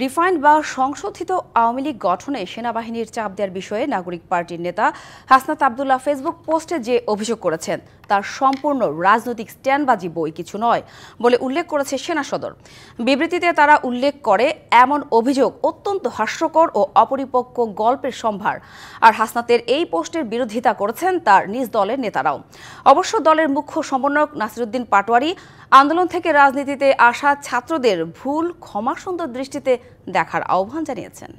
Refined বা সংশোধিত আওয়ামী লীগ গঠনে সেনাবাহিনীর চাপ দেওয়ার বিষয়ে নাগরিক পার্টির নেতা হাসনাত আব্দুল্লাহ ফেসবুক পোস্টে যে অভিযোগ করেছেন তার সম্পূর্ণ রাজনৈতিক স্ট্যান্ডবাজি বই কিছু নয় বলে উল্লেখ করেছে সেনা সদর। বিবৃতিতে তারা উল্লেখ করে এমন অভিযোগ অত্যন্ত হাস্যকর ও অপরিপক্ক গল্পের সম্ভার। আর হাসনাতের এই পোস্টের বিরোধিতা করেছেন তার নিজ দলের নেতারাও। অবশ্য দলের মুখ্য সমন্বয়ক নাসিরুদ্দিন পাটোয়ারি আন্দোলন থেকে রাজনীতিতে আসা ছাত্রদের ভুল ক্ষমা সুন্দর দৃষ্টিতে দেখার আহ্বান জানিয়েছেন।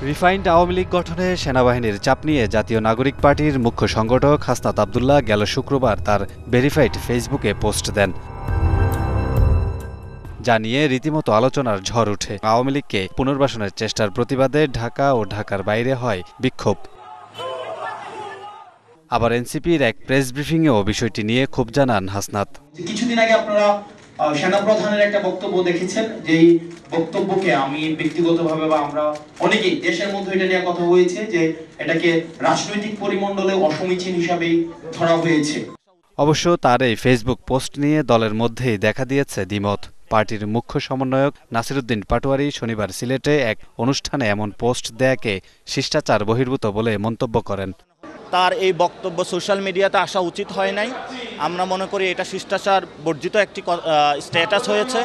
রিফাইন্ড আওয়ামী লীগ গঠনে সেনাবাহিনীর চাপ নিয়ে জাতীয় নাগরিক পার্টির মুখ্য সংগঠক হাসনাত আব্দুল্লাহ গেল শুক্রবার তার ভেরিফাইড ফেসবুকে পোস্ট দেন। যা নিয়ে রীতিমতো আলোচনার ঝড় ওঠে। আওয়ামী লীগকে পুনর্বাসনের চেষ্টার প্রতিবাদে ঢাকা ও ঢাকার বাইরে হয় বিক্ষোভ। আবার এনসিপির এক প্রেস ব্রিফিংয়েও বিষয়টি নিয়ে ক্ষোভ জানান হাসনাত। কিছুদিন আগে আপনারা সেনাপ্রধানের একটা বক্তব্য দেখেছেন, যেই বক্তব্যকে আমি ব্যক্তিগতভাবে বা আমরা অনেকেই দেশের মধ্যে এটা নিয়ে কথা হয়েছে যে এটাকে রাজনৈতিক পরিমণ্ডলে অসমীচীন হিসাবেই ধরা হয়েছে। অবশ্য তার এই ফেসবুক পোস্ট নিয়ে দলের মধ্যেই দেখা দিয়েছে দ্বিমত। পার্টির মুখ্য সমন্বয়ক নাসিরুদ্দিন পাটোয়ারি শনিবার সিলেটে এক অনুষ্ঠানে এমন পোস্ট দেয়াকে শিষ্টাচার বহির্ভূত বলে মন্তব্য করেন। তার এই বক্তব্য সোশ্যাল মিডিয়াতে আসা উচিত হয় নাই। আমরা মনে করি এটা শিষ্টাচার বর্জিত একটি স্ট্যাটাস হয়েছে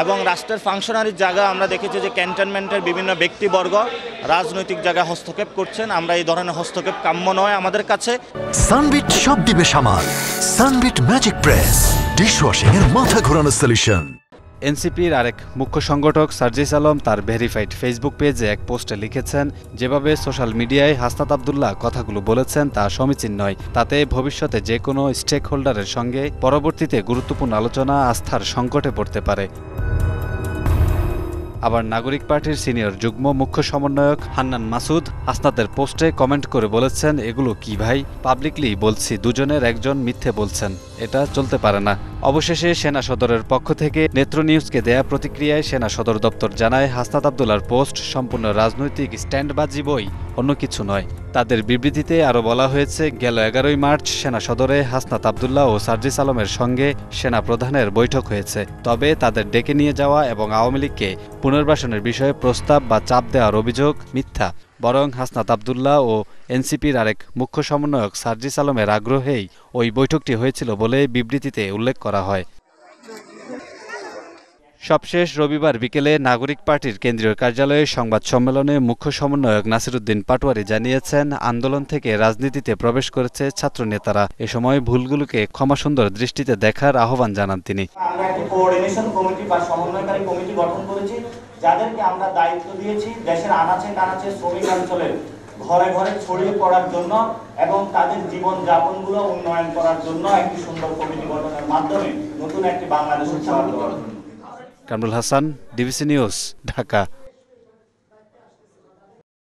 এবং রাষ্ট্রের ফাংশনারির জায়গা আমরা দেখেছি যে ক্যান্টনমেন্টের বিভিন্ন ব্যক্তিবর্গ রাজনৈতিক জায়গায় হস্তক্ষেপ করছেন। আমরা এই ধরনের হস্তক্ষেপ কাম্য নয় আমাদের কাছে। সানবিট সব দিবে সামাল। সানবিট ম্যাজিক প্রেস ডিশওয়াশিং এর মাথা ঘোরানো সলিউশন। এনসিপির আরেক মুখ্য সংগঠক সার্জিস আলম তার ভেরিফাইড ফেসবুক পেজে এক পোস্টে লিখেছেন, যেভাবে সোশ্যাল মিডিয়ায় হাসনাত আব্দুল্লাহ কথাগুলো বলেছেন তা সমীচীন নয়। তাতে ভবিষ্যতে যে কোনো স্টেক হোল্ডারের সঙ্গে পরবর্তীতে গুরুত্বপূর্ণ আলোচনা আস্থার সংকটে পড়তে পারে। আবার নাগরিক পার্টির সিনিয়র যুগ্ম মুখ্য সমন্বয়ক হান্নান মাসুদ হাসনাতের পোস্টে কমেন্ট করে বলেছেন, এগুলো কি ভাই, পাবলিকলি বলছি দুজনের একজন মিথ্যে বলছেন, এটা চলতে পারে না। অবশেষে সেনা সদরের পক্ষ থেকে নেত্র নিউজকে দেয়া প্রতিক্রিয়ায় সেনা সদর দপ্তর জানায়, হাসনাত আব্দুল্লাহর পোস্ট সম্পূর্ণ রাজনৈতিক স্ট্যান্ডবাজি বই, অন্য কিছু নয়। তাদের বিবৃতিতে আরও বলা হয়েছে, গেল 11 মার্চ সেনা সদরে হাসনাত আব্দুল্লাহ ও সার্জিস আলমের সঙ্গে সেনা প্রধানের বৈঠক হয়েছে। তবে তাদের ডেকে নিয়ে যাওয়া এবং আওয়ামী লীগকে পুনর্বাসনের বিষয়ে প্রস্তাব বা চাপ দেওয়ার অভিযোগ মিথ্যা। বরং হাসনাত আব্দুল্লাহ ও এনসিপির আরেক মুখ্য সমন্বয়ক সার্জিস আলমের আগ্রহেই ওই বৈঠকটি হয়েছিল বলে বিবৃতিতে উল্লেখ করা হয়। সবশেষ রবিবার বিকেলে নাগরিক পার্টির কেন্দ্রীয় কার্যালয়ে সংবাদ সম্মেলনে মুখ্য সমন্বয়ক নাসিরুদ্দিন পাটোয়ারি জানিয়েছেন, আন্দোলন থেকে রাজনীতিতে প্রবেশ করেছে ছাত্র নেতারা। এ সময় ভুলগুলোকে ক্ষমাসুন্দর দৃষ্টিতে দেখার আহ্বান জানান তিনি। আমরা একটা কোঅর্ডিনেশন কমিটি বা সমন্বয়কারী কমিটি গঠন করেছি, যাদেরকে আমরা দায়িত্ব দিয়েছি দেশের আনাচে কানাচে শ্রমিক অঞ্চলে ঘরে ঘরে ছড়িয়ে পড়ার জন্য এবং তাদের জীবন যাপনগুলো উন্নয়ন করার জন্য একটি সুন্দর কমিটি গঠনের মাধ্যমে নতুন একটি বাংলাদেশ উপহার দেওয়ার জন্য। Kamrul Hasan, DBC news, Dhaka.